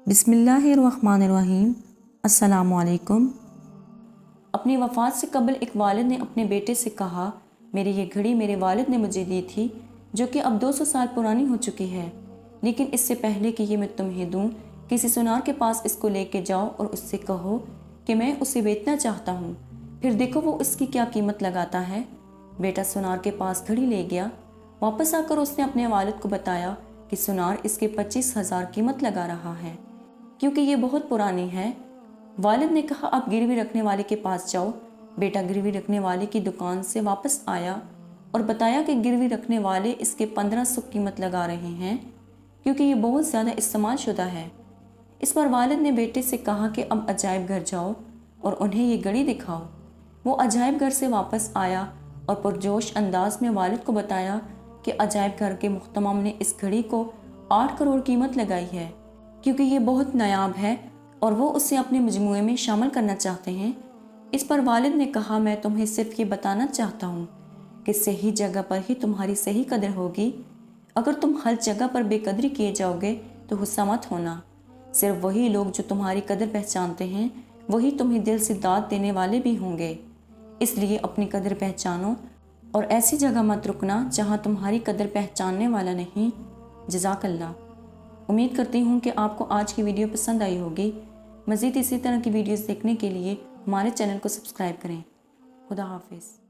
बिस्मिल्लाहिर्रहमानिर्रहीम। अस्सलामुअलैकुम। अपनी वफ़ात से कबल एक वालिद ने अपने बेटे से कहा, मेरी ये घड़ी मेरे वालिद ने मुझे दी थी, जो कि अब 200 साल पुरानी हो चुकी है, लेकिन इससे पहले कि ये मैं तुम्हें दूँ, किसी सुनार के पास इसको लेके जाओ और उससे कहो कि मैं उसे बेचना चाहता हूँ, फिर देखो वो इसकी क्या कीमत लगाता है। बेटा सुनार के पास घड़ी ले गया। वापस आकर उसने अपने वालिद को बताया कि सुनार इसके 25,000 कीमत लगा रहा है, क्योंकि ये बहुत पुरानी है। वालिद ने कहा, आप गिरवी रखने वाले के पास जाओ। बेटा गिरवी रखने वाले की दुकान से वापस आया और बताया कि गिरवी रखने वाले इसके 1500 कीमत लगा रहे हैं, क्योंकि ये बहुत ज़्यादा इस्तेमाल शुदा है। इस पर वालिद ने बेटे से कहा कि अब अजायब घर जाओ और उन्हें ये घड़ी दिखाओ। वो अजायब घर से वापस आया और पुरजोश अंदाज में वालिद को बताया कि अजायब घर के मुख्तमाम ने इस घड़ी को 8 करोड़ कीमत लगाई है, क्योंकि ये बहुत नायाब है और वो उसे अपने मजमूए में शामिल करना चाहते हैं। इस पर वालिद ने कहा, मैं तुम्हें सिर्फ ये बताना चाहता हूँ कि सही जगह पर ही तुम्हारी सही कदर होगी। अगर तुम हर जगह पर बेकदरी किए जाओगे तो गुस्सा मत होना। सिर्फ वही लोग जो तुम्हारी कदर पहचानते हैं वही तुम्हें दिल से दाद देने वाले भी होंगे। इसलिए अपनी कदर पहचानो और ऐसी जगह मत रुकना जहाँ तुम्हारी कदर पहचानने वाला नहीं। जज़ाकल्लाह। उम्मीद करती हूँ कि आपको आज की वीडियो पसंद आई होगी। मज़ीद इसी तरह की वीडियोस देखने के लिए हमारे चैनल को सब्सक्राइब करें। खुदा हाफिज़।